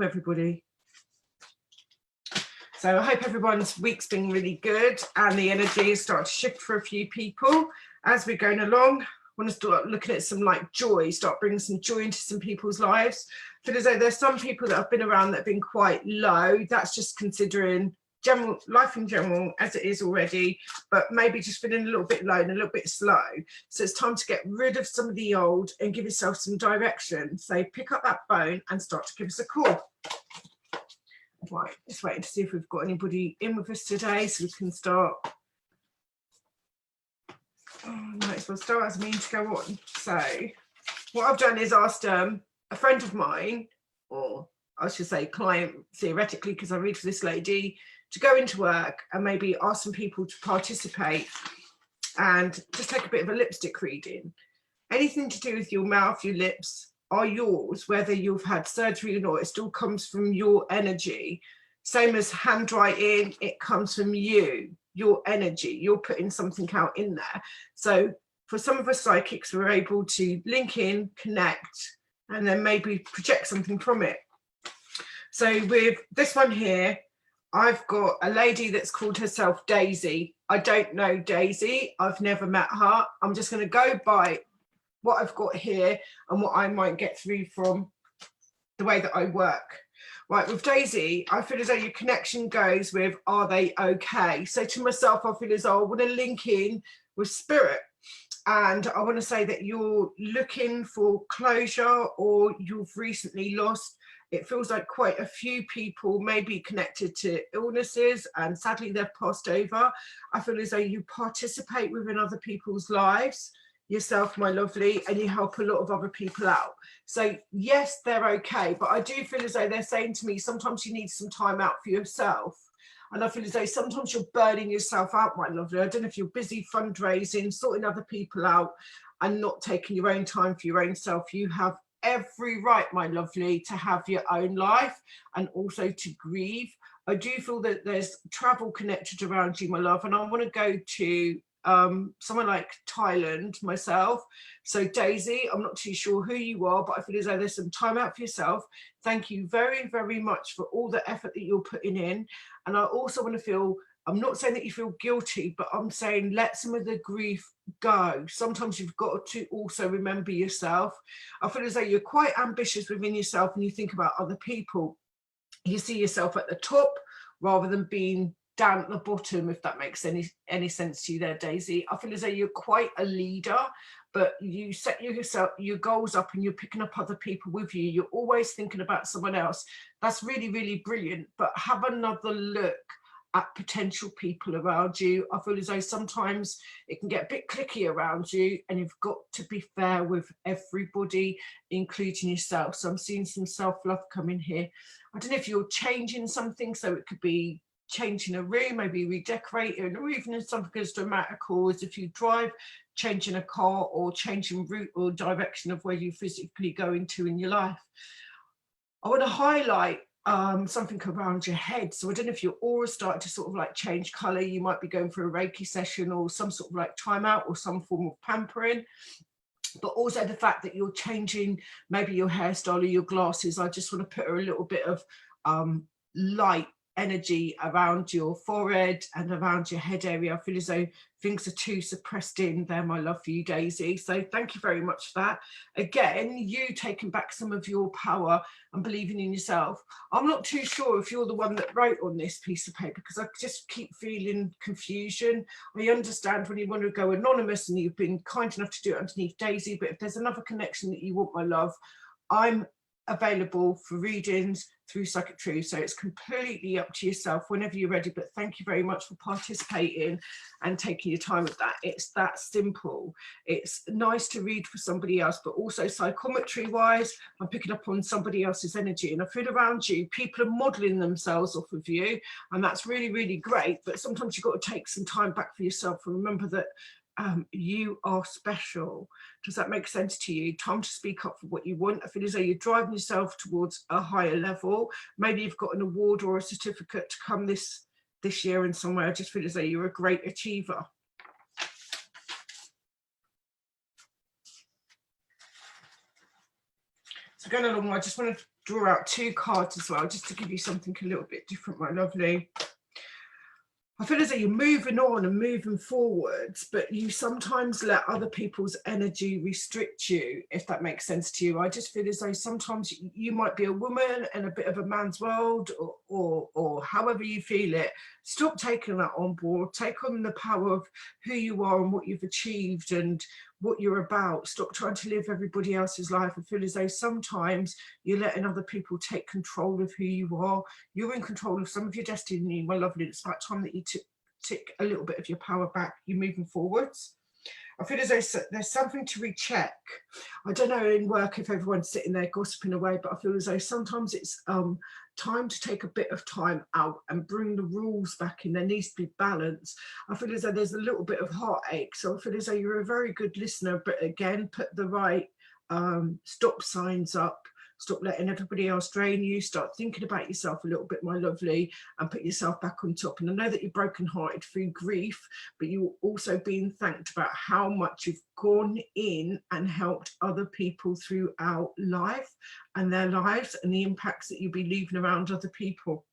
Everybody. So I hope everyone's week's been really good and the energy is starting to shift for a few people as we're going along. I want to start looking at some like joy, start bringing some joy into some people's lives. I feel as though there's some people that have been around that have been quite low. That's just considering general life in general as it is already, but maybe just feeling a little bit low and a little bit slow. So it's time to get rid of some of the old and give yourself some direction. So pick up that phone and start to give us a call. Right, just waiting to see if we've got anybody in with us today so we can start. Might as well start as I mean to go on. So what I've done is asked a friend of mine, or I should say client theoretically, because I read for this lady, to go into work and maybe ask some people to participate and just take a bit of a lipstick reading. Anything to do with your mouth, your lips are yours, whether you've had surgery or not. It still comes from your energy. Same as handwriting, it comes from you, your energy. You're putting something out in there. So for some of us psychics, we're able to link in, connect, and then maybe project something from it. So with this one here, I've got a lady that's called herself Daisy. I don't know Daisy. I've never met her. I'm just going to go by what I've got here and what I might get through from the way that I work. Right, with Daisy, I feel as though your connection goes with, are they okay? So to myself, I feel as though I want to link in with spirit. And I want to say that you're looking for closure or you've recently lost. It feels like quite a few people may be connected to illnesses and sadly they've passed over. I feel as though you participate within other people's lives, yourself, my lovely, and you help a lot of other people out. So yes, they're okay, but I do feel as though they're saying to me, sometimes you need some time out for yourself. And I feel as though sometimes you're burning yourself out, my lovely. I don't know if you're busy fundraising, sorting other people out and not taking your own time for your own self. You have every right, my lovely, to have your own life and also to grieve. I do feel that there's travel connected around you, my love, and I want to go to somewhere like Thailand myself. So Daisy, I'm not too sure who you are, but I feel as though there's some time out for yourself. Thank you very, very much for all the effort that you're putting in. And I also want to feel, I'm not saying that you feel guilty, but I'm saying let some of the grief go. Sometimes you've got to also remember yourself. I feel as though you're quite ambitious within yourself and you think about other people. You see yourself at the top rather than being down at the bottom, if that makes any sense to you there, Daisy. I feel as though you're quite a leader, but you set yourself your goals up and you're picking up other people with you. You're always thinking about someone else. That's really, really brilliant. But have another look at potential people around you. I feel as though sometimes it can get a bit cliquey around you and you've got to be fair with everybody, including yourself. So I'm seeing some self-love coming here. I don't know if you're changing something, so it could be changing a room, maybe redecorating, or even if something as dramatic as if you drive, changing a car or changing route or direction of where you physically go into in your life. I want to highlight something around your head. So I don't know if your aura started to sort of like change color. You might be going for a Reiki session or some sort of like time out or some form of pampering. But also the fact that you're changing maybe your hairstyle or your glasses. I just want to put a little bit of light energy around your forehead and around your head area. I feel as though things are too suppressed in there, my love, for you, Daisy. So thank you very much for that. Again, you taking back some of your power and believing in yourself. I'm not too sure if you're the one that wrote on this piece of paper because I just keep feeling confusion. I understand when you want to go anonymous and you've been kind enough to do it underneath Daisy, but if there's another connection that you want, my love, I'm available for readings through Psychic Truth, so it's completely up to yourself whenever you're ready. But thank you very much for participating and taking your time with that. It's that simple. It's nice to read for somebody else, but also psychometry wise, I'm picking up on somebody else's energy, and I feel around you people are modeling themselves off of you, and that's really, really great. But sometimes you've got to take some time back for yourself and remember that you are special. Does that make sense to you? Time to speak up for what you want. I feel as though you're driving yourself towards a higher level. Maybe you've got an award or a certificate to come this year in somewhere. I just feel as though you're a great achiever. So going along, I just want to draw out 2 cards as well, just to give you something a little bit different, my lovely. I feel as though you're moving on and moving forwards, but you sometimes let other people's energy restrict you, if that makes sense to you. I just feel as though sometimes you might be a woman in a bit of a man's world, or however you feel it. Stop taking that on board. Take on the power of who you are and what you've achieved and what you're about. Stop trying to live everybody else's life. I feel as though sometimes you're letting other people take control of who you are. You're in control of some of your destiny, my lovely. It's about time that you take a little bit of your power back. You're moving forwards. I feel as though there's something to recheck. I don't know in work if everyone's sitting there gossiping away, but I feel as though sometimes it's time to take a bit of time out and bring the rules back in. There needs to be balance. I feel as though there's a little bit of heartache. So I feel as though you're a very good listener, but again, put the right stop signs up. Stop letting everybody else drain you. Start thinking about yourself a little bit, my lovely, and put yourself back on top. And I know that you're brokenhearted through grief, but you're also being thanked about how much you've gone in and helped other people throughout life and their lives, and the impacts that you'll be leaving around other people.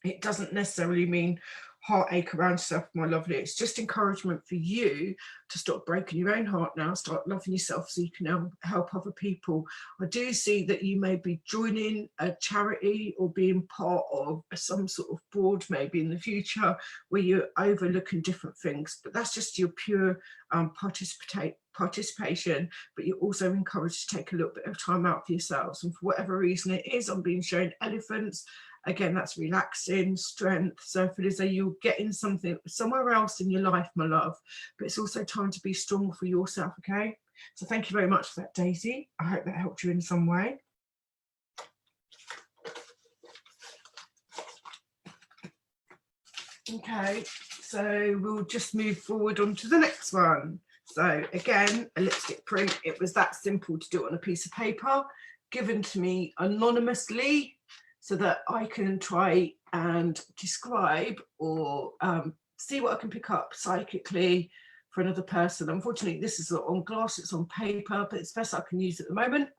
It doesn't necessarily mean heartache around yourself, my lovely. It's just encouragement for you to stop breaking your own heart now, start loving yourself so you can help other people. I do see that you may be joining a charity or being part of some sort of board maybe in the future where you're overlooking different things, but that's just your pure participation. But you're also encouraged to take a little bit of time out for yourselves, and for whatever reason it is, I'm being shown elephants. Again, that's relaxing, strength. So I feel as though you're getting something somewhere else in your life, my love, but it's also time to be strong for yourself, okay? So thank you very much for that, Daisy. I hope that helped you in some way. Okay, so we'll just move forward on to the next one. So again, a lipstick print. It was that simple to do it on a piece of paper, given to me anonymously, so that I can try and describe or see what I can pick up psychically for another person. Unfortunately, this is on glass, it's on paper, but it's best I can use at the moment.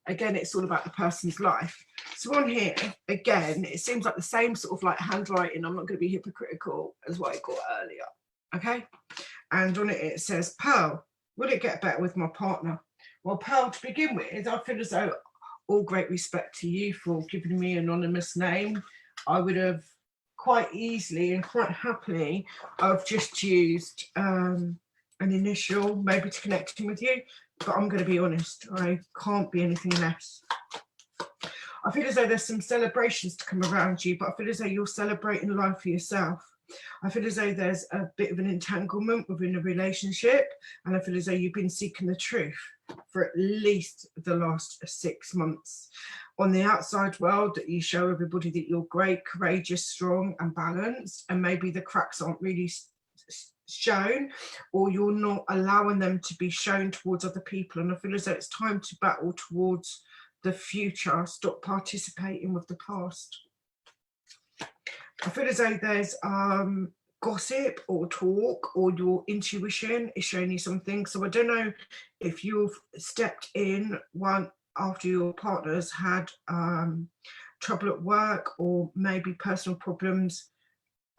Again, it's all about the person's life. So on here, again, it seems like the same sort of like handwriting. I'm not going to be hypocritical as what I got earlier. Okay. And on it, it says, Pearl, will it get better with my partner? Well, Pearl, to begin with, I feel as though all great respect to you for giving me an anonymous name. I would have quite easily and quite happily I've just used an initial maybe to connect in with you, but I'm going to be honest, I can't be anything less. I feel as though there's some celebrations to come around you, but I feel as though you're celebrating life for yourself. I feel as though there's a bit of an entanglement within a relationship, and I feel as though you've been seeking the truth for at least the last 6 months. On the outside world, that you show everybody that you're great, courageous, strong and balanced, and maybe the cracks aren't really shown, or you're not allowing them to be shown towards other people. And I feel as though it's time to battle towards the future. Stop participating with the past. I feel as though there's gossip or talk, or your intuition is showing you something. So I don't know if you've stepped in one after your partner's had trouble at work, or maybe personal problems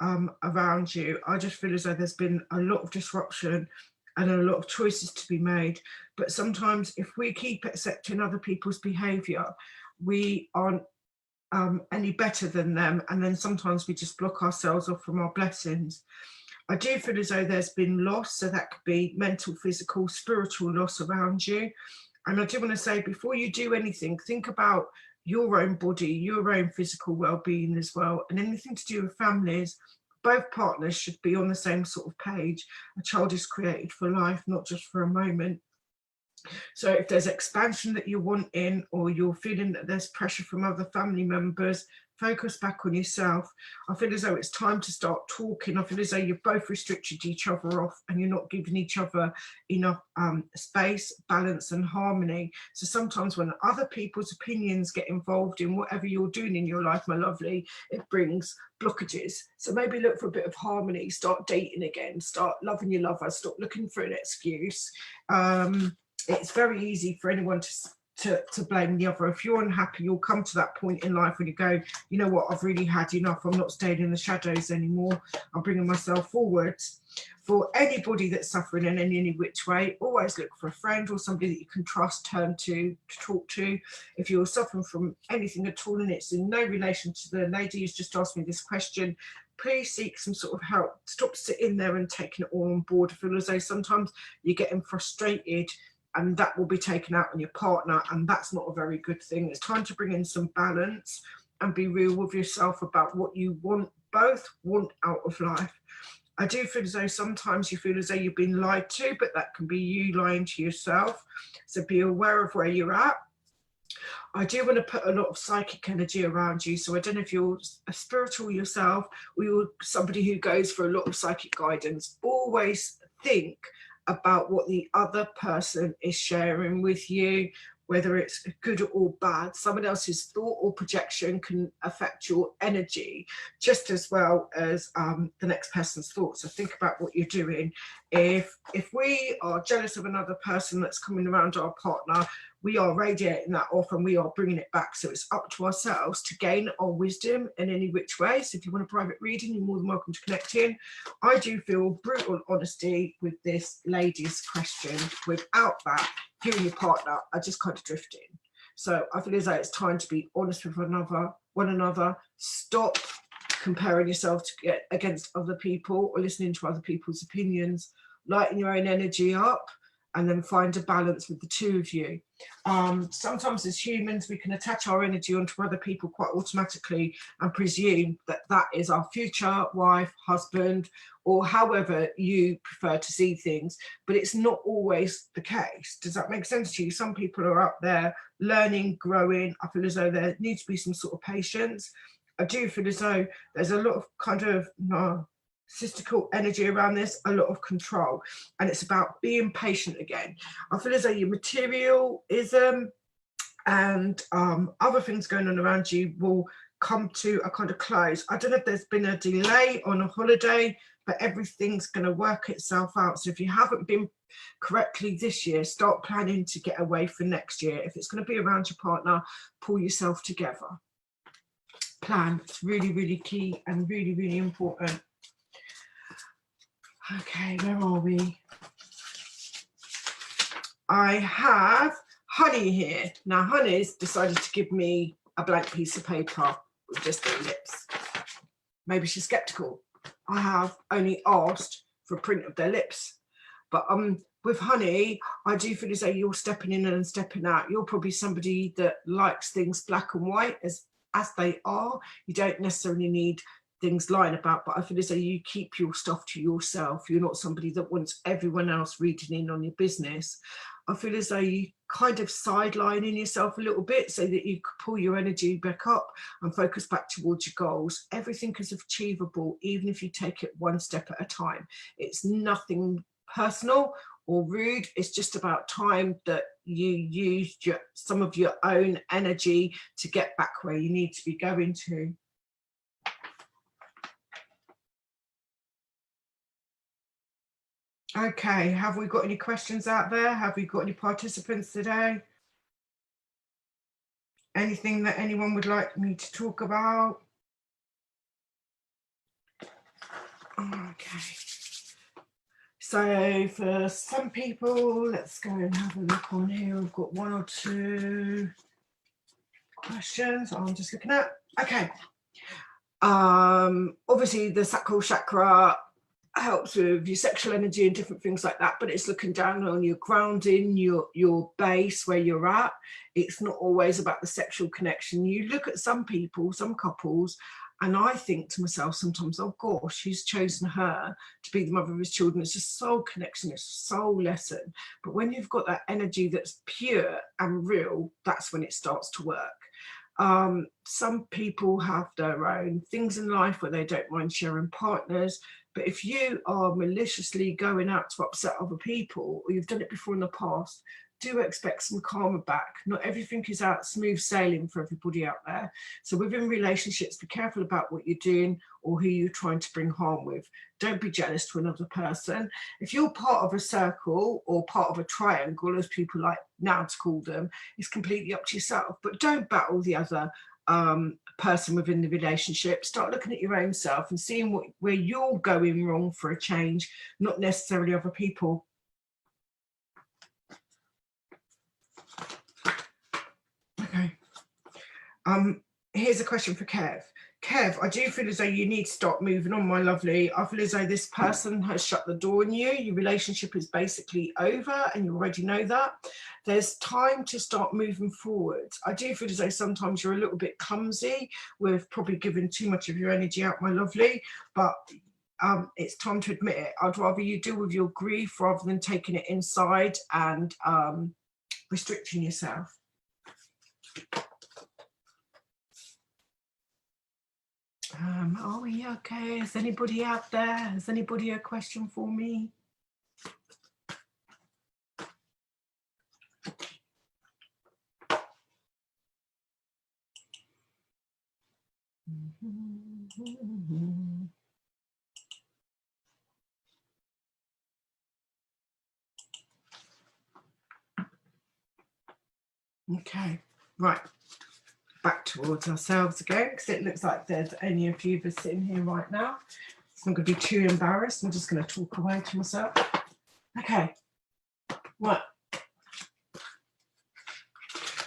around you. I just feel as though there's been a lot of disruption and a lot of choices to be made. But sometimes if we keep accepting other people's behaviour, we aren't any better than them, and then sometimes we just block ourselves off from our blessings. I do feel as though there's been loss, so that could be mental, physical, spiritual loss around you. And I do want to say, before you do anything, think about your own body, your own physical well-being as well, and anything to do with families. Both partners should be on the same sort of page. A child is created for life, not just for a moment. So if there's expansion that you want in, or you're feeling that there's pressure from other family members, focus back on yourself. I feel as though it's time to start talking. I feel as though you've both restricted each other off, and you're not giving each other enough space, balance and harmony. So sometimes when other people's opinions get involved in whatever you're doing in your life, my lovely, it brings blockages. So maybe look for a bit of harmony, start dating again, start loving your lover, stop looking for an excuse. It's very easy for anyone to to blame the other. If you're unhappy, you'll come to that point in life when you go, you know what, I've really had enough. I'm not staying in the shadows anymore. I'm bringing myself forwards. For anybody that's suffering in any which way, always look for a friend or somebody that you can trust, turn to talk to. If you're suffering from anything at all and it's in no relation to the lady who's just asked me this question, please seek some sort of help. Stop sitting there and taking it all on board. I feel as though sometimes you're getting frustrated and that will be taken out on your partner, and that's not a very good thing. It's time to bring in some balance and be real with yourself about what you both want out of life. I do feel as though sometimes you feel as though you've been lied to, but that can be you lying to yourself. So be aware of where you're at. I do want to put a lot of psychic energy around you. So I don't know if you're a spiritual yourself or you're somebody who goes for a lot of psychic guidance. Always think about what the other person is sharing with you, whether it's good or bad. Someone else's thought or projection can affect your energy just as well as the next person's thoughts. So think about what you're doing. If we are jealous of another person that's coming around our partner, we are radiating that off and we are bringing it back. So it's up to ourselves to gain our wisdom in any which way. So if you want a private reading, you're more than welcome to connect in. I do feel brutal honesty with this lady's question. Without that, you and your partner are just kind of drifting. So I feel as though it's time to be honest with one another. Stop comparing yourself against other people or listening to other people's opinions. Lighten your own energy up and then find a balance with the two of you. Sometimes as humans, we can attach our energy onto other people quite automatically and presume that that is our future wife, husband, or however you prefer to see things, but it's not always the case. Does that make sense to you? Some people are up there learning, growing. I feel as though there needs to be some sort of patience. I do feel as though there's a lot of kind of narcissistical energy around this, a lot of control, and it's about being patient again. I feel as though your materialism and other things going on around you will come to a kind of close. I don't know if there's been a delay on a holiday, but everything's going to work itself out. So if you haven't been correctly this year, start planning to get away for next year. If it's going to be around your partner, pull yourself together. Plan. It's really, really key and really, really important. Okay, where are we? I have Honey here. Now, Honey's decided to give me a blank piece of paper with just their lips. Maybe she's skeptical. I have only asked for a print of their lips. But with Honey, I do feel as though you're stepping in and stepping out. You're probably somebody that likes things black and white as they are. You don't necessarily need things lying about, but I feel as though you keep your stuff to yourself. You're not somebody that wants everyone else reading in on your business. I feel as though you kind of sidelining yourself a little bit so that you can pull your energy back up and focus back towards your goals. Everything is achievable, even if you take it one step at a time. It's nothing personal or rude. It's just about time that you use some of your own energy to get back where you need to be going to. Okay, have we got any questions out there? Have we got any participants today? Anything that anyone would like me to talk about? Okay. So for some people, let's go and have a look on here. I've got one or two questions I'm just looking at. Okay. Obviously the sacral chakra helps with your sexual energy and different things like that, but it's looking down on your grounding, your base, where you're at. It's not always about the sexual connection. You look at some people, some couples, and I think to myself sometimes, oh gosh, he's chosen her to be the mother of his children. It's a soul connection, it's a soul lesson. But when you've got that energy that's pure and real, that's when it starts to work. Some people have their own things in life where they don't mind sharing partners. But if you are maliciously going out to upset other people, or you've done it before in the past, do expect some karma back. Not everything is out smooth sailing for everybody out there. So within relationships, be careful about what you're doing or who you're trying to bring harm with. Don't be jealous to another person. If you're part of a circle or part of a triangle, as people like now to call them, it's completely up to yourself. But don't battle the other person within the relationship. Start looking at your own self and seeing where you're going wrong for a change, not necessarily other people. Okay. Here's a question for Kev. Kev, I do feel as though you need to start moving on, my lovely. I feel as though this person has shut the door on you. Your relationship is basically over and you already know that. There's time to start moving forward. I do feel as though sometimes you're a little bit clumsy with probably giving too much of your energy out, my lovely, but it's time to admit it. I'd rather you deal with your grief rather than taking it inside and restricting yourself. Are we okay? Is anybody out there? Has anybody a question for me? Okay, right. Back towards ourselves again, because it looks like there's only a few of us sitting here right now. So I'm going to be too embarrassed. I'm just going to talk away to myself. Okay, right.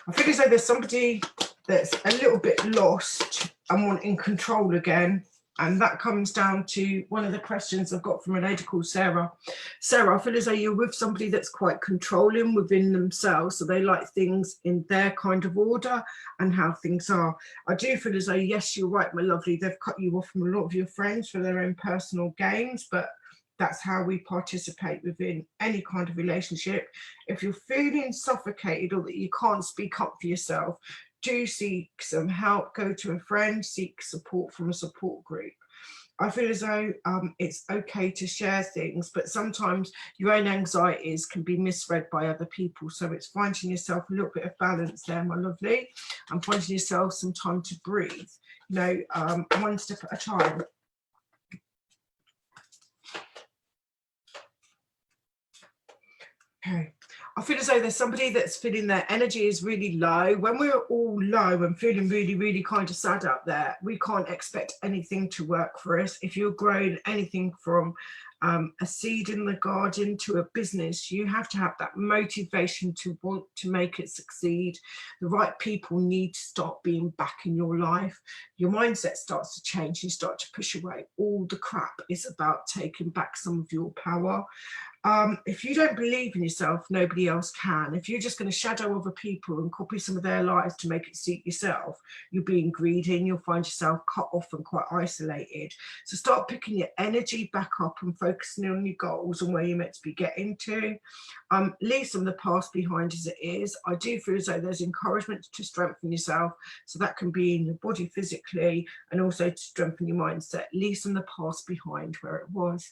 I feel as though there's somebody that's a little bit lost and wanting control again. And that comes down to one of the questions I've got from a lady called Sarah. Sarah, I feel as though you're with somebody that's quite controlling within themselves. So they like things in their kind of order and how things are. I do feel as though, yes, you're right, my lovely. They've cut you off from a lot of your friends for their own personal gains, but that's how we participate within any kind of relationship. If you're feeling suffocated or that you can't speak up for yourself, do seek some help, go to a friend, seek support from a support group. I feel as though it's okay to share things, but sometimes your own anxieties can be misread by other people. So it's finding yourself a little bit of balance there, my lovely, and finding yourself some time to breathe, you know, one step at a time. Okay. I feel as though there's somebody that's feeling their energy is really low. When we're all low and feeling really, really kind of sad out there, we can't expect anything to work for us. If you're growing anything from a seed in the garden to a business, you have to have that motivation to want to make it succeed. The right people need to start being back in your life. Your mindset starts to change. You start to push away all the crap. It's about taking back some of your power. If you don't believe in yourself, nobody else can. If you're just going to shadow other people and copy some of their lives to make it suit yourself, you're being greedy and you'll find yourself cut off and quite isolated. So start picking your energy back up and focusing on your goals and where you're meant to be getting to. Leave some of the past behind as it is. I do feel as though there's encouragement to strengthen yourself. So that can be in your body physically and also to strengthen your mindset. Leave some of the past behind where it was.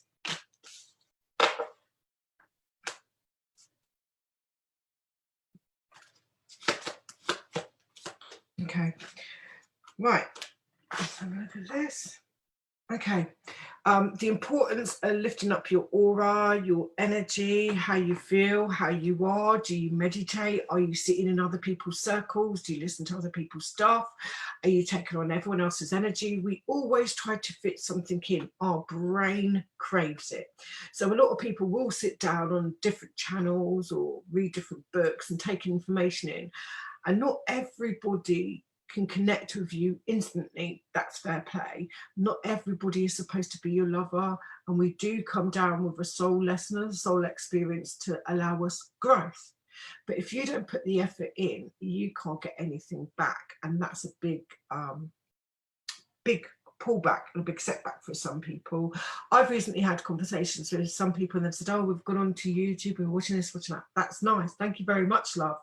Okay, right, let's have a look at this. Okay, the importance of lifting up your aura, your energy, how you feel, how you are. Do you meditate? Are you sitting in other people's circles? Do you listen to other people's stuff? Are you taking on everyone else's energy? We always try to fit something in. Our brain craves it. So a lot of people will sit down on different channels or read different books and take information in. And not everybody can connect with you instantly. That's fair play. Not everybody is supposed to be your lover. And we do come down with a soul lesson and a soul experience to allow us growth. But if you don't put the effort in, you can't get anything back. And that's a big pullback and a big setback for some people. I've recently had conversations with some people and they've said, oh, we've gone on to YouTube, we're watching this, watching that. That's nice. Thank you very much, love.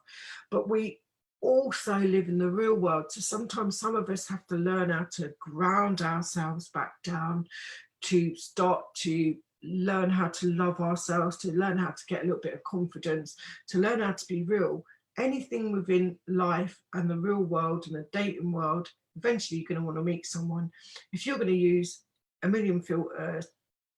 But we also live in the real world. So sometimes some of us have to learn how to ground ourselves back down to start to learn how to love ourselves, to learn how to get a little bit of confidence, to learn how to be real. Anything within life and the real world and the dating world, eventually you're going to want to meet someone. If you're going to use a million filters,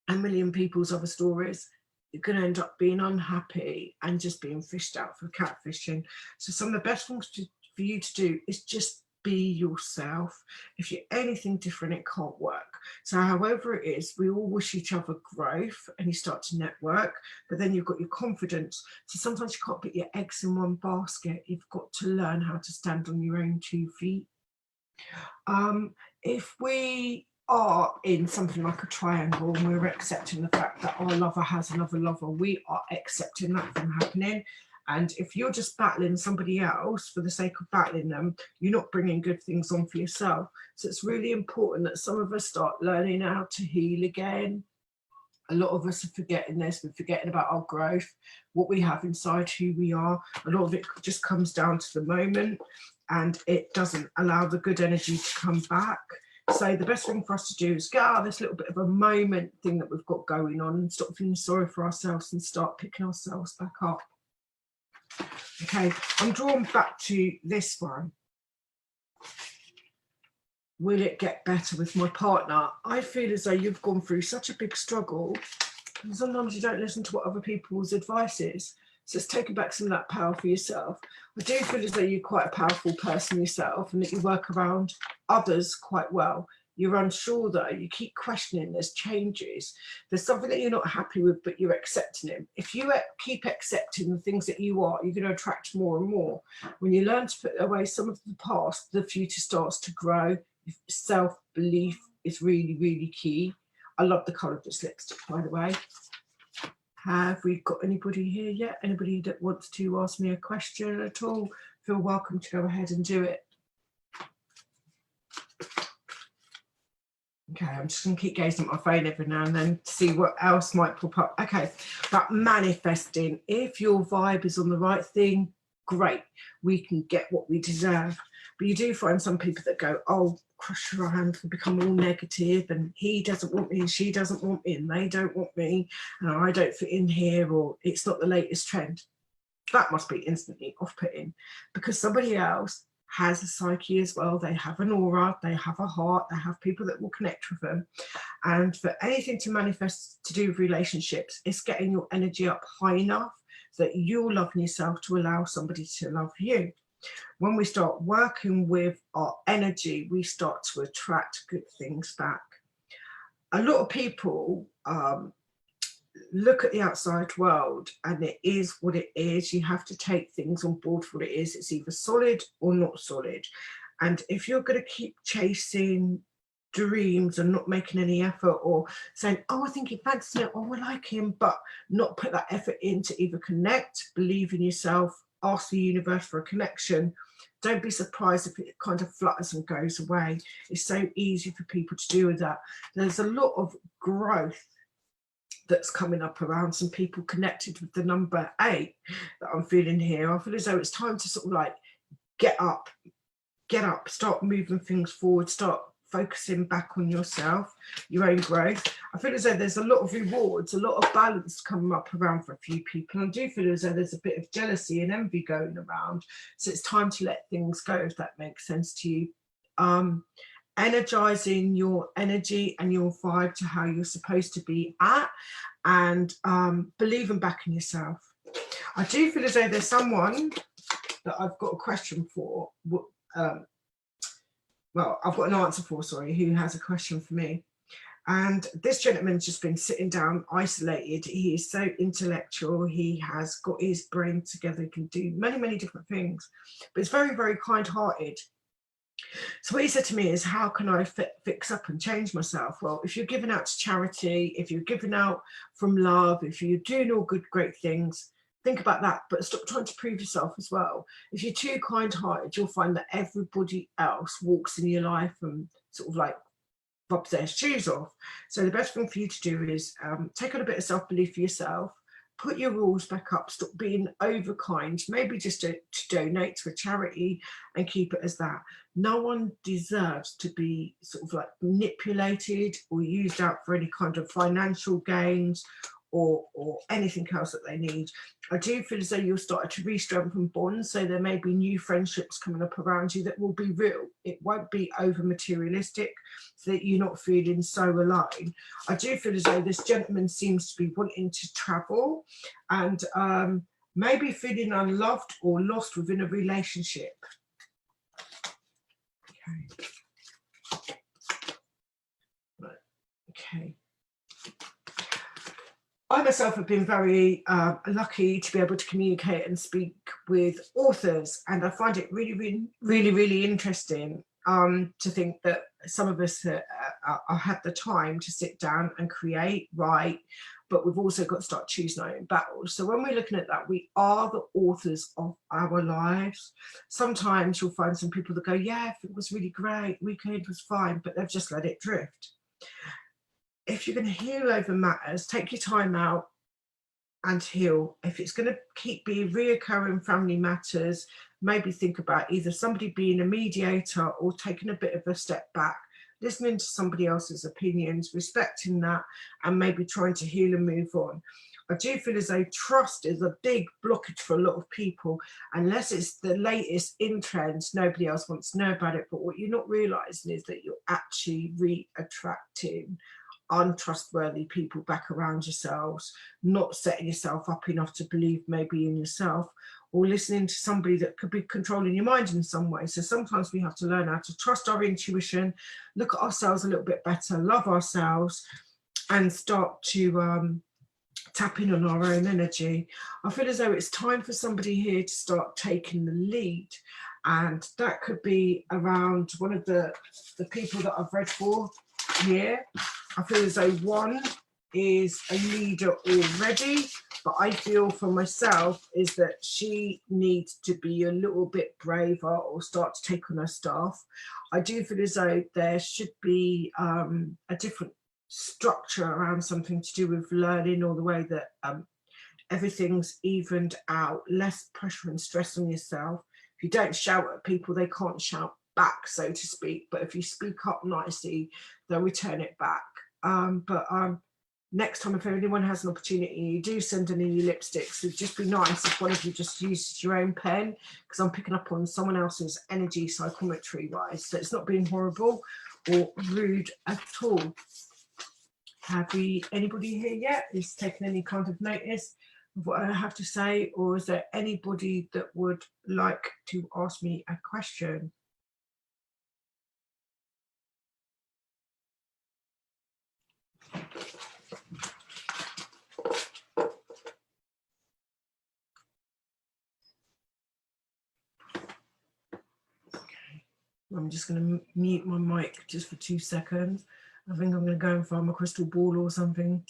a million people's other stories, you're going to end up being unhappy and just being fished out for catfishing. So some of the best things for you to do is just be yourself. If you're anything different, it can't work. So however it is, we all wish each other growth and you start to network, but then you've got your confidence. So sometimes you can't put your eggs in one basket. You've got to learn how to stand on your own 2 feet. If we are in something like a triangle and we're accepting the fact that our lover has another lover, we are accepting that from happening. And if you're just battling somebody else for the sake of battling them, you're not bringing good things on for yourself. So it's really important that some of us start learning how to heal again. A lot of us are forgetting this. We're forgetting about our growth, what we have inside, who we are. A lot of it just comes down to the moment, and it doesn't allow the good energy to come back. So the best thing for us to do is get out of this little bit of a moment thing that we've got going on and stop feeling sorry for ourselves and start picking ourselves back up. Okay, I'm drawn back to this one. Will it get better with my partner? I feel as though you've gone through such a big struggle, and sometimes you don't listen to what other people's advice is. So it's taking back some of that power for yourself. I do feel as though you're quite a powerful person yourself and that you work around others quite well. You're unsure though, you keep questioning, there's changes, there's something that you're not happy with, but you're accepting it. If you keep accepting the things that you are, you're going to attract more and more. When you learn to put away some of the past, the future starts to grow. Self-belief is really, really key. I love the colour of this lipstick, by the way. Have we got anybody here yet? Anybody that wants to ask me a question at all? Feel welcome to go ahead and do it. Okay, I'm just going to keep gazing at my phone every now and then to see what else might pop up. Okay, but manifesting. If your vibe is on the right thing, great. We can get what we deserve. But you do find some people that go, oh, crush your hand and become all negative, and he doesn't want me, and she doesn't want me, and they don't want me, and I don't fit in here, or it's not the latest trend. That must be instantly off-putting, because somebody else has a psyche as well. They have an aura, they have a heart, they have people that will connect with them. And for anything to manifest to do with relationships, it's getting your energy up high enough that you're loving yourself to allow somebody to love you. When we start working with our energy, we start to attract good things back. A lot of people look at the outside world and it is what it is. You have to take things on board for what it is. It's either solid or not solid. And if you're going to keep chasing dreams and not making any effort, or saying, oh, I think he fancies it, oh, I like him, but not put that effort in to either connect, believe in yourself, ask the universe for a connection, don't be surprised if it kind of flutters and goes away. It's so easy for people to do with that. There's a lot of growth that's coming up around some people connected with the number 8 that I'm feeling here. I feel as though it's time to sort of like get up, start moving things forward, start focusing back on yourself, your own growth. I feel as though there's a lot of rewards, a lot of balance coming up around for a few people. And I do feel as though there's a bit of jealousy and envy going around. So it's time to let things go, if that makes sense to you. Energizing your energy and your vibe to how you're supposed to be at, and believing back in yourself. I do feel as though there's someone that I've got a question for. Well, I've got an answer for, sorry, who has a question for me. And this gentleman's just been sitting down, isolated. He is so intellectual. He has got his brain together. He can do many, many different things. But he's very, very kind-hearted. So what he said to me is, how can I fix up and change myself? Well, if you're giving out to charity, if you're giving out from love, if you're doing all good, great things, think about that, but stop trying to prove yourself as well. If you're too kind-hearted, you'll find that everybody else walks in your life and sort of like bobs their shoes off. So the best thing for you to do is take on a bit of self-belief for yourself, put your rules back up, stop being over kind, maybe just to donate to a charity and keep it as that. no one deserves to be sort of like manipulated or used out for any kind of financial gains or anything else that they need. I do feel as though you're starting to re-strengthen bonds, so there may be new friendships coming up around you that will be real. It won't be over materialistic, so that you're not feeling so alone. I do feel as though this gentleman seems to be wanting to travel and maybe feeling unloved or lost within a relationship. Okay. Right. Okay. I myself have been very lucky to be able to communicate and speak with authors, and I find it really interesting to think that some of us have the time to sit down and create, write, but we've also got to start choosing our own battles. So when we're looking at that, we are the authors of our lives. Sometimes you'll find some people that go, yeah, it was really great, weekend was fine, but they've just let it drift. If you're going to heal over matters, take your time out and heal. If it's going to keep being reoccurring family matters, maybe think about either somebody being a mediator or taking a bit of a step back, listening to somebody else's opinions, respecting that, and maybe trying to heal and move on. I do feel as though trust is a big blockage for a lot of people. Unless it's the latest in trends, nobody else wants to know about it. But what you're not realizing is that you're actually re-attracting untrustworthy people back around yourselves, not setting yourself up enough to believe maybe in yourself, or listening to somebody that could be controlling your mind in some way. So sometimes we have to learn how to trust our intuition, look at ourselves a little bit better, love ourselves, and start to tap in on our own energy. I feel as though it's time for somebody here to start taking the lead, and that could be around one of the people that I've read for here. I feel as though one is a leader already, but I feel for myself is that she needs to be a little bit braver or start to take on her staff. I do feel as though there should be a different structure around something to do with learning, or the way that everything's evened out, less pressure and stress on yourself. If you don't shout at people, they can't shout back, so to speak, but if you speak up nicely, they'll return it back. Next time, if anyone has an opportunity, you do send in your lipsticks. It'd just be nice if one of you just used your own pen, because I'm picking up on someone else's energy psychometry wise, so it's not being horrible or rude at all. Have we anybody here yet who's taken any kind of notice of what I have to say, or is there anybody that would like to ask me a question? I'm just going to mute my mic just for 2 seconds. I think I'm going to go and find my crystal ball or something.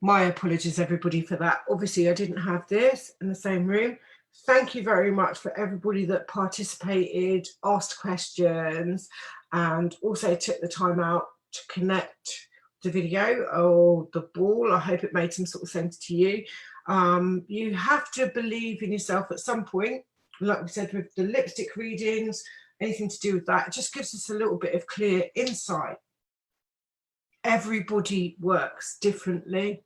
My apologies, everybody, for that. Obviously, I didn't have this in the same room. Thank you very much for everybody that participated, asked questions, and also took the time out to connect the video or the ball. I hope it made some sort of sense to you. You have to believe in yourself at some point. Like we said, with the lipstick readings, anything to do with that, it just gives us a little bit of clear insight. Everybody works differently.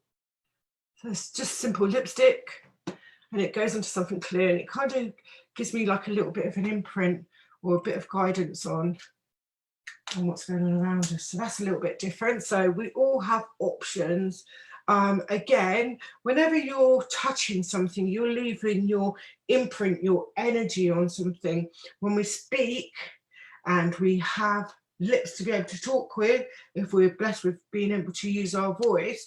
So it's just simple lipstick, and it goes into something clear, and it kind of gives me like a little bit of an imprint or a bit of guidance on what's going on around us. So that's a little bit different. So we all have options. Again, whenever you're touching something, you're leaving your imprint, your energy on something. When we speak and we have lips to be able to talk with, if we're blessed with being able to use our voice,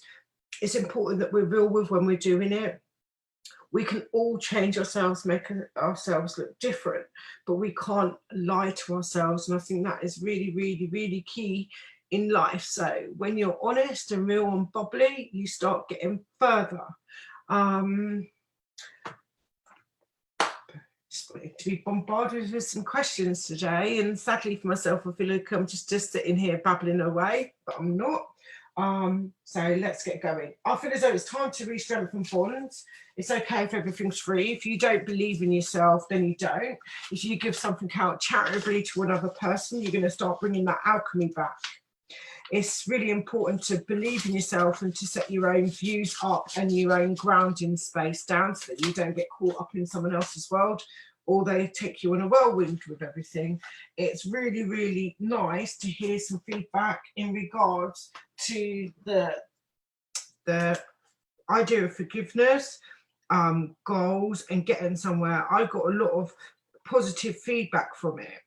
it's important that we're real with when we're doing it. We can all change ourselves, make ourselves look different, but we can't lie to ourselves. And I think that is really, really, really key in life. So when you're honest and real and bubbly, you start getting further. To be bombarded with some questions today, and sadly for myself, I feel like I'm just sitting here babbling away, but I'm not. So let's get going. I feel as though it's time to re-strengthen bonds. It's okay if everything's free. If you don't believe in yourself, then you don't. If you give something out charitably to another person, you're going to start bringing that alchemy back. It's really important to believe in yourself and to set your own views up and your own grounding space down so that you don't get caught up in someone else's world, or they take you on a whirlwind with everything. It's really, really nice to hear some feedback in regards to the idea of forgiveness, goals, and getting somewhere. I got a lot of positive feedback from it.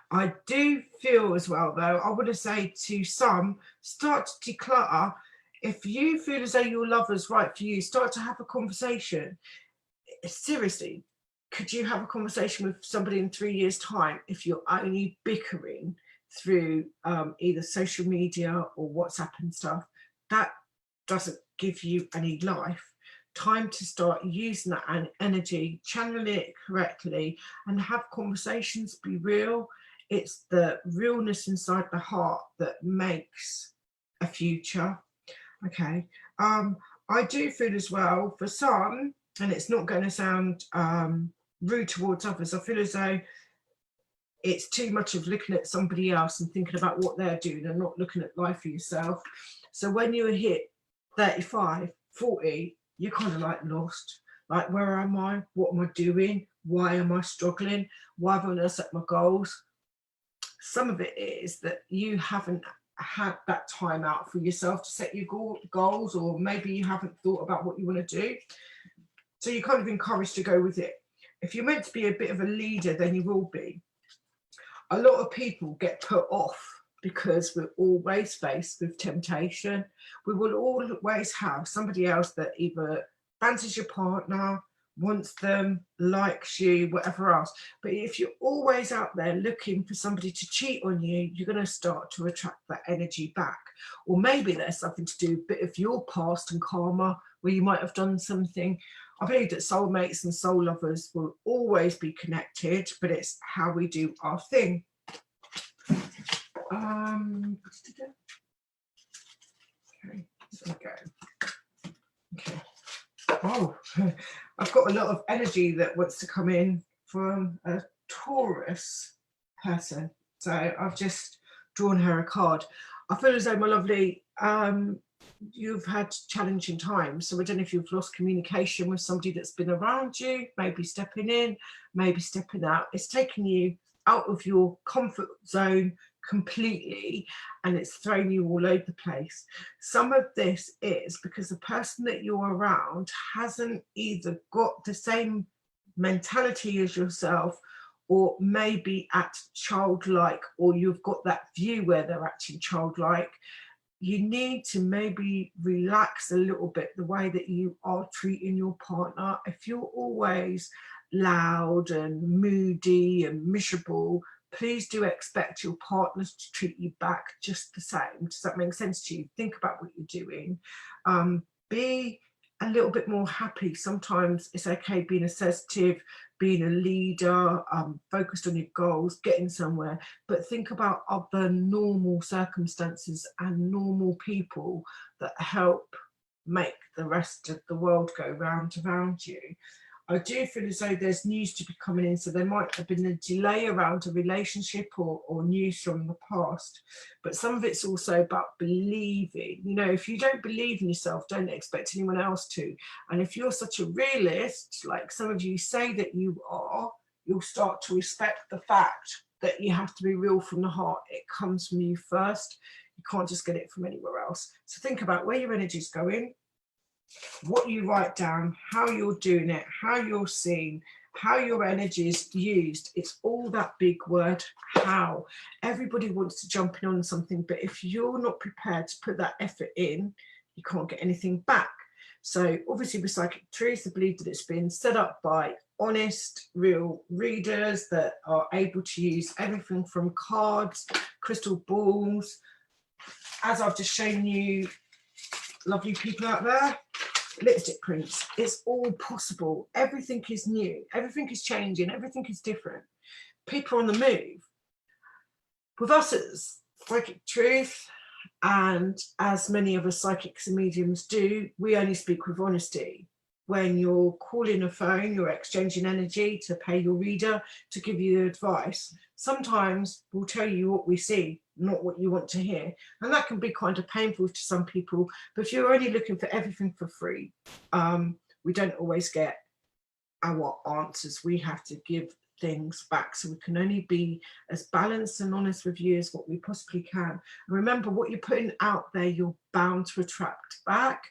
I do feel as well, though, I want to say to some, start to declutter. If you feel as though your lover's right for you, start to have a conversation. Seriously, could you have a conversation with somebody in 3 years' time if you're only bickering through either social media or WhatsApp and stuff? That doesn't give you any life. Time to start using that energy, channel it correctly, and have conversations, be real. It's the realness inside the heart that makes a future. Okay. I do feel as well for some, and it's not going to sound rude towards others, I feel as though it's too much of looking at somebody else and thinking about what they're doing and not looking at life for yourself. So when you hit 35, 40, you're kind of like lost. Like, where am I? What am I doing? Why am I struggling? Why haven't I set my goals? Some of it is that you haven't had that time out for yourself to set your goals, or maybe you haven't thought about what you want to do. So you're kind of encouraged to go with it. If you're meant to be a bit of a leader, then you will be. A lot of people get put off because we're always faced with temptation. We will always have somebody else that either fancies your partner, wants them, likes you, whatever else. But if you're always out there looking for somebody to cheat on you, you're going to start to attract that energy back. Or maybe there's something to do with a bit of your past and karma, where you might have done something. I believe that soulmates and soul lovers will always be connected, but it's how we do our thing. Okay, so we go. Okay. Oh, I've got a lot of energy that wants to come in from a Taurus person. So I've just drawn her a card. I feel as though, my lovely, you've had challenging times. So I don't know if you've lost communication with somebody that's been around you, maybe stepping in, maybe stepping out. It's taken you out of your comfort zone completely, and it's thrown you all over the place. Some of this is because the person that you're around hasn't either got the same mentality as yourself, or maybe at childlike, or you've got that view where they're actually childlike. You need to maybe relax a little bit the way that you are treating your partner. If you're always loud and moody and miserable, please do expect your partners to treat you back just the same. Does that make sense to you? Think about what you're doing. Be a little bit more happy. Sometimes it's okay being assertive, being a leader, focused on your goals, getting somewhere, but think about other normal circumstances and normal people that help make the rest of the world go round around you. I do feel as though there's news to be coming in, so there might have been a delay around a relationship or news from the past, but some of it's also about believing. You know, if you don't believe in yourself, don't expect anyone else to. And if you're such a realist, like some of you say that you are, you'll start to respect the fact that you have to be real from the heart. It comes from you first. You can't just get it from anywhere else. So think about where your energy's going, what you write down, how you're doing it, how you're seen, how your energy is used. It's all that big word, how. Everybody wants to jump in on something, but if you're not prepared to put that effort in, you can't get anything back. So obviously with Psychic Truth, I believe that it's been set up by honest, real readers that are able to use everything from cards, crystal balls, as I've just shown you, lovely people out there, lipstick prints. It's all possible. Everything is new, everything is changing, everything is different. People are on the move. With us as Psychic Truth, and as many of us psychics and mediums do, we only speak with honesty. When you're calling a phone, you're exchanging energy to pay your reader to give you advice. Sometimes we'll tell you what we see, not what you want to hear. And that can be kind of painful to some people. But if you're only looking for everything for free, we don't always get our answers. We have to give things back, so we can only be as balanced and honest with you as what we possibly can. And remember, what you're putting out there, you're bound to attract back.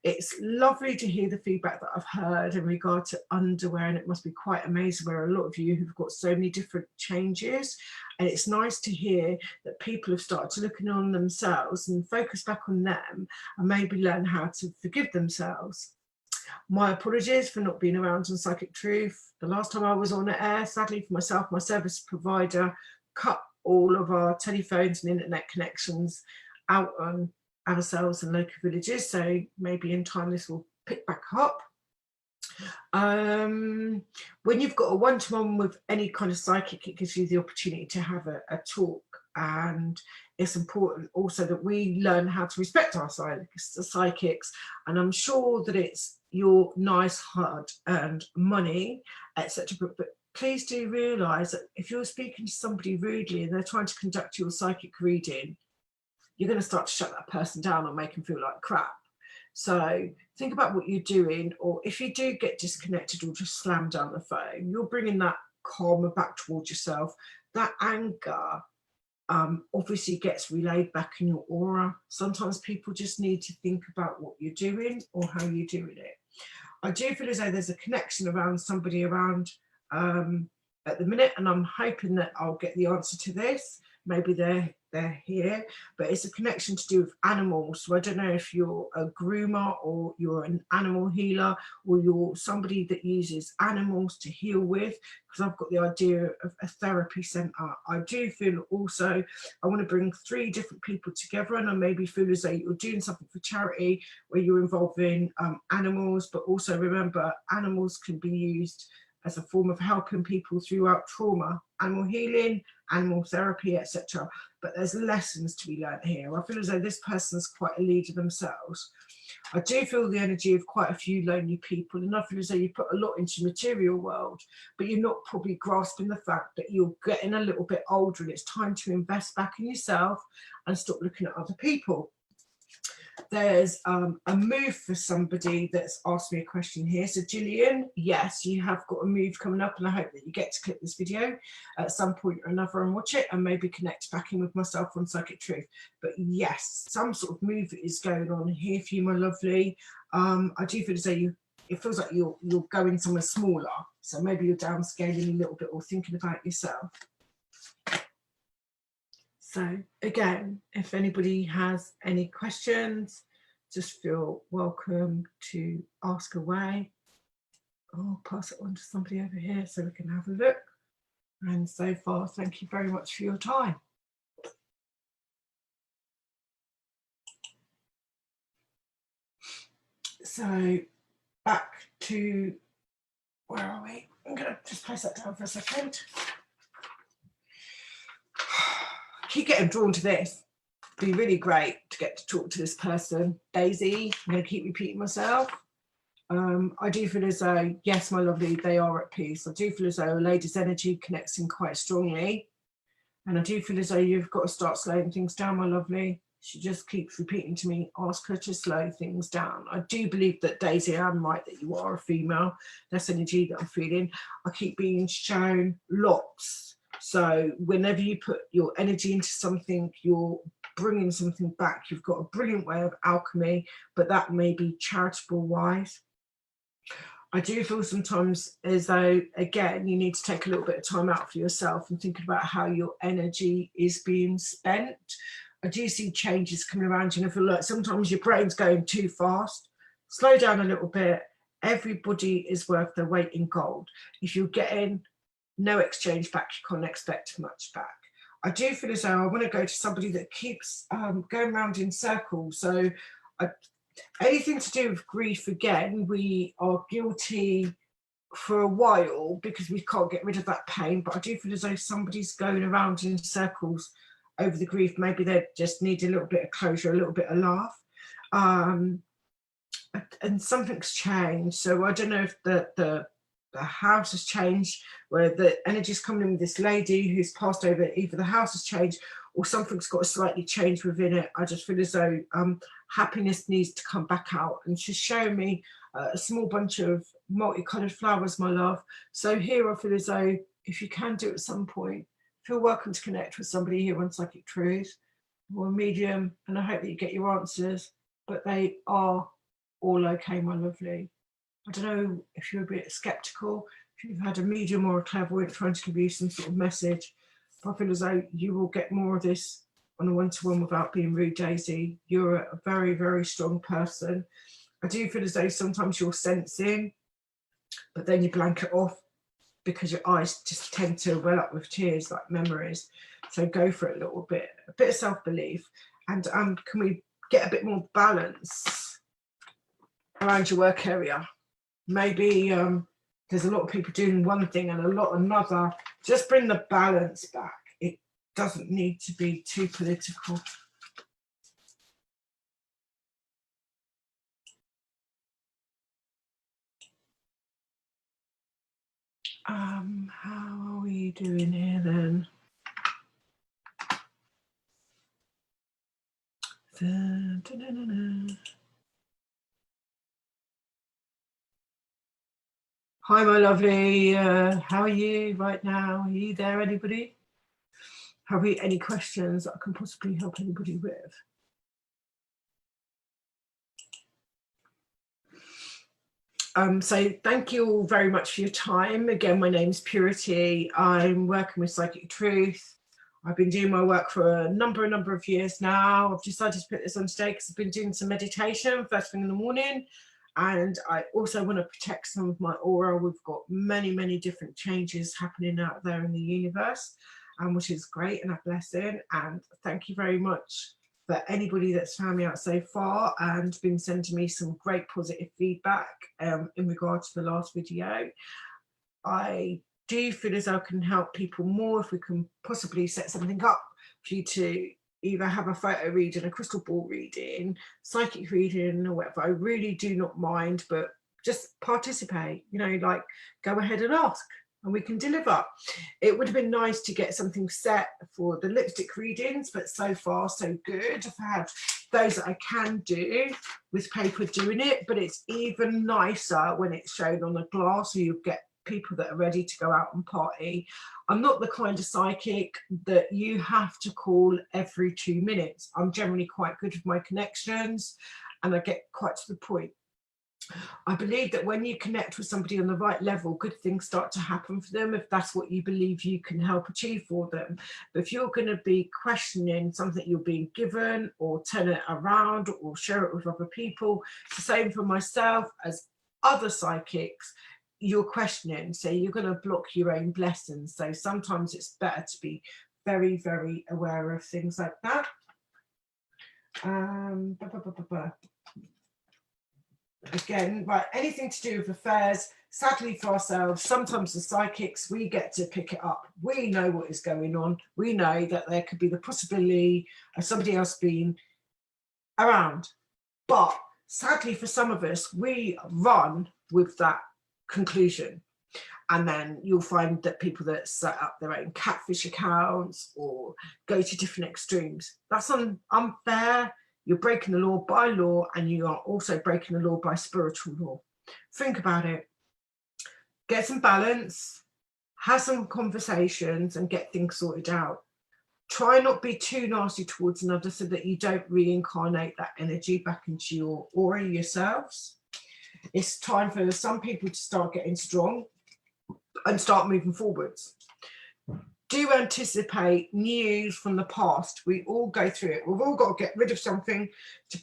It's lovely to hear the feedback that I've heard in regard to underwear, and it must be quite amazing where a lot of you who've got so many different changes, and it's nice to hear that people have started to look on themselves and focus back on them and maybe learn how to forgive themselves. My apologies for not being around on Psychic Truth. The last time I was on air, sadly for myself, my service provider cut all of our telephones and internet connections out on ourselves and local villages. So maybe in time this will pick back up. When you've got a one-to-one with any kind of psychic, it gives you the opportunity to have a talk. And it's important also that we learn how to respect our psychics. And I'm sure that it's your nice hard-earned money, etc. But please do realise that if you're speaking to somebody rudely and they're trying to conduct your psychic reading, you're going to start to shut that person down or make them feel like crap. So think about what you're doing, or if you do get disconnected or just slam down the phone, you're bringing that karma back towards yourself. That anger obviously gets relayed back in your aura. Sometimes people just need to think about what you're doing or how you're doing it. I do feel as though there's a connection around somebody around at the minute, and I'm hoping that I'll get the answer to this. Maybe they're here, but it's a connection to do with animals. So I don't know if you're a groomer or you're an animal healer or you're somebody that uses animals to heal with, because I've got the idea of a therapy centre. I do feel also I want to bring 3 different people together, and I maybe feel as though you're doing something for charity where you're involving animals, but also remember, animals can be used as a form of helping people throughout trauma, animal healing, animal therapy, etc. But there's lessons to be learned here. I feel as though this person's quite a leader themselves. I do feel the energy of quite a few lonely people, and I feel as though you put a lot into the material world, but you're not probably grasping the fact that you're getting a little bit older and it's time to invest back in yourself and stop looking at other people. There's a move for somebody that's asked me a question here. So Gillian, yes, you have got a move coming up, and I hope that you get to click this video at some point or another and watch it and maybe connect back in with myself on Psychic Truth. But yes, some sort of move is going on here for you, my lovely. I do feel as though it feels like you're going somewhere smaller. So maybe you're downscaling a little bit or thinking about yourself. So again, if anybody has any questions, just feel welcome to ask away. I'll pass it on to somebody over here so we can have a look. And so far, thank you very much for your time. So back to, where are we? I'm going to just place that down for a second. Keep getting drawn to this. It'd be really great to get to talk to this person. Daisy, I'm going to keep repeating myself. I do feel as though, yes, my lovely, they are at peace. I do feel as though a lady's energy connects in quite strongly. And I do feel as though you've got to start slowing things down, my lovely. She just keeps repeating to me, ask her to slow things down. I do believe that, Daisy, I'm right that you are a female. That's energy that I'm feeling. I keep being shown lots. So whenever you put your energy into something, you're bringing something back. You've got a brilliant way of alchemy, but that may be charitable wise. I do feel sometimes as though, again, you need to take a little bit of time out for yourself and think about how your energy is being spent. I do see changes coming around you, and I feel like sometimes your brain's going too fast. slow down a little bit. Everybody is worth their weight in gold. If you're getting no exchange back, you can't expect much back. I do feel as though I want to go to somebody that keeps going around in circles. So anything to do with grief, again, we are guilty for a while because we can't get rid of that pain. But I do feel as though somebody's going around in circles over the grief. Maybe they just need a little bit of closure, a little bit of laugh. And something's changed. So I don't know if the house has changed, where the energy's coming in with this lady who's passed over. Either the house has changed or something's got a slightly change within it. I just feel as though happiness needs to come back out. And she's showing me a small bunch of multicolored flowers, my love. So here I feel as though if you can do it at some point, feel welcome to connect with somebody here on Psychic Truth or a medium, and I hope that you get your answers, but they are all okay, my lovely. I don't know if you're a bit skeptical, if you've had a medium or a clairvoyant trying to give you some sort of message, but I feel as though you will get more of this on a one-to-one without being rude, Daisy. You're a very, very strong person. I do feel as though sometimes you're sensing, but then you blank it off because your eyes just tend to well up with tears, like memories. So go for it a little bit, a bit of self-belief. And can we get a bit more balance around your work area? Maybe there's a lot of people doing one thing and a lot another. Just bring the balance back. It doesn't need to be too political. How are we doing here then? Hi, my lovely. How are you right now? Are you there, anybody? Have we any questions that I can possibly help anybody with? So thank you all very much for your time. Again, my name's Purity. I'm working with Psychic Truth. I've been doing my work for a number of years now. I've decided to put this on today because I've been doing some meditation first thing in the morning. And I also want to protect some of my aura. We've got many different changes happening out there in the universe, which is great and a blessing. And thank you very much for anybody that's found me out so far and been sending me some great positive feedback in regards to the last video. I do feel as though I can help people more if we can possibly set something up for you to either have a photo reading, a crystal ball reading, psychic reading, or whatever. I really do not mind, but just participate, you know, like go ahead and ask and we can deliver. It would have been nice to get something set for the lipstick readings, but so far so good. I've had those that I can do with paper doing it, but it's even nicer when it's shown on a glass, so you get people that are ready to go out and party. I'm not the kind of psychic that you have to call every 2 minutes. I'm generally quite good with my connections and I get quite to the point. I believe that when you connect with somebody on the right level, good things start to happen for them if that's what you believe you can help achieve for them. But if you're going to be questioning something you're being given or turn it around or share it with other people, it's the same for myself as other psychics. You're questioning, so you're going to block your own blessings. So sometimes it's better to be very aware of things like that. Again, right, anything to do with affairs, sadly for ourselves, sometimes the psychics, we get to pick it up. We know what is going on. We know that there could be the possibility of somebody else being around. But sadly for some of us, we run with that conclusion. And then you'll find that people that set up their own catfish accounts or go to different extremes, that's unfair. You're breaking the law by law, and you are also breaking the law by spiritual law. Think about it. Get some balance, have some conversations, and get things sorted out. Try not be too nasty towards another so that you don't reincarnate that energy back into your aura yourselves. It's time for some people to start getting strong and start moving forwards. Do anticipate news from the past. We all go through it. We've all got to get rid of something to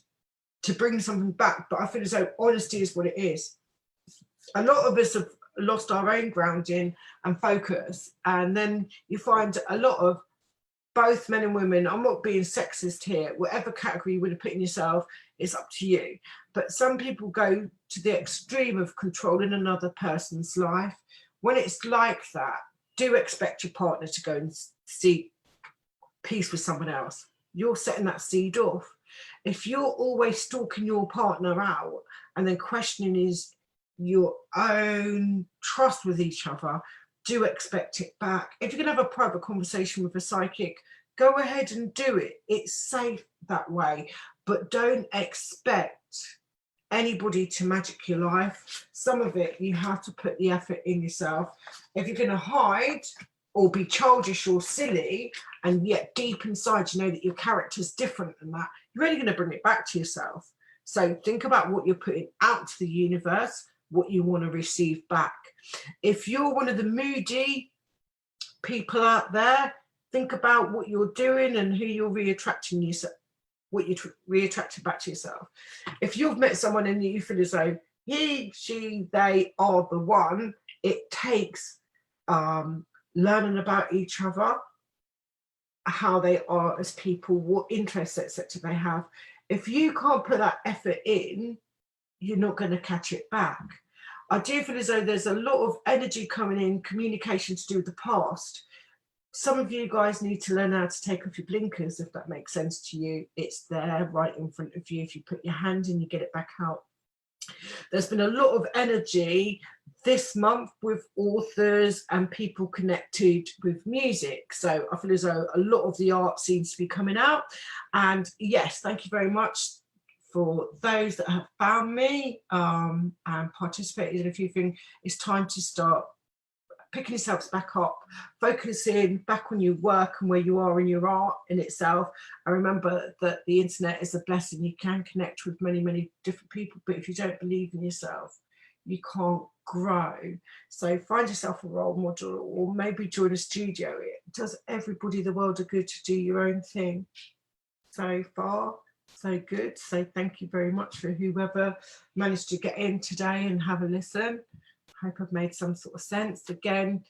to bring something back. But I feel as though honesty is what it is. A lot of us have lost our own grounding and focus, and then you find a lot of both men and women, I'm not being sexist here, whatever category you would have put in yourself, it's up to you. But some people go to the extreme of controlling another person's life. When it's like that, do expect your partner to go and seek peace with someone else. You're setting that seed off. If you're always stalking your partner out and then questioning your own trust with each other, do expect it back. If you're going to have a private conversation with a psychic, go ahead and do it. It's safe that way. But don't expect anybody to magic your life. Some of it, you have to put the effort in yourself. If you're going to hide or be childish or silly, and yet deep inside you know that your character's different than that, you're only going to bring it back to yourself. So think about what you're putting out to the universe, what you want to receive back. If you're one of the moody people out there, think about what you're doing and who you're re-attracting yourself, what you're re-attracting back to yourself. If you've met someone and you feel as though he, she, they are the one, it takes learning about each other, how they are as people, what interests, etc. they have. If you can't put that effort in, you're not going to catch it back. I do feel as though there's a lot of energy coming in, communication to do with the past. Some of you guys need to learn how to take off your blinkers, if that makes sense to you. It's there right in front of you. If you put your hand in, you get it back out. There's been a lot of energy this month with authors and people connected with music. So I feel as though a lot of the art seems to be coming out. And yes, thank you very much for those that have found me and participated in a few things. It's time to start picking yourselves back up, focusing back on your work and where you are in your art in itself. And remember that the internet is a blessing. You can connect with many, many different people, but if you don't believe in yourself, you can't grow. So find yourself a role model, or maybe join a studio. It does everybody the world of good to do your own thing. So far, so good. So thank you very much for whoever managed to get in today and have a listen. Hope I've made some sort of sense. Again,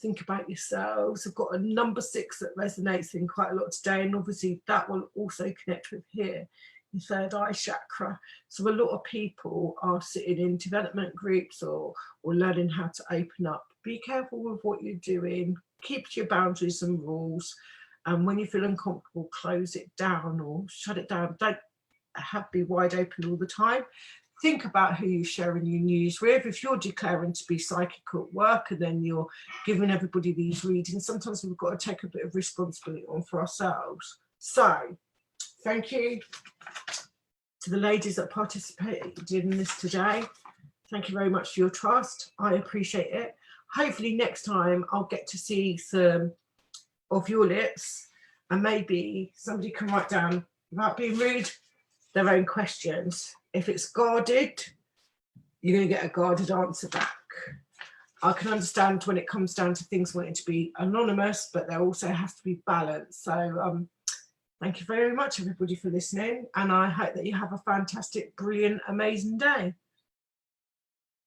think about yourselves. I've got a number 6 that resonates in quite a lot today, and obviously that will also connect with here, your third eye chakra. So a lot of people are sitting in development groups or learning how to open up. Be careful with what you're doing. Keep to your boundaries and rules. And when you feel uncomfortable, close it down or shut it down. Don't be wide open all the time. Think about who you're sharing your news with. If you're declaring to be psychic at work and then you're giving everybody these readings, sometimes we've got to take a bit of responsibility on for ourselves. So thank you to the ladies that participated in this today. Thank you very much for your trust. I appreciate it. Hopefully next time I'll get to see some of your lips, and maybe somebody can write down, without being rude, their own questions. If it's guarded, you're going to get a guarded answer back. I can understand when it comes down to things wanting to be anonymous, but there also has to be balance. So thank you very much, everybody, for listening. And I hope that you have a fantastic, brilliant, amazing day.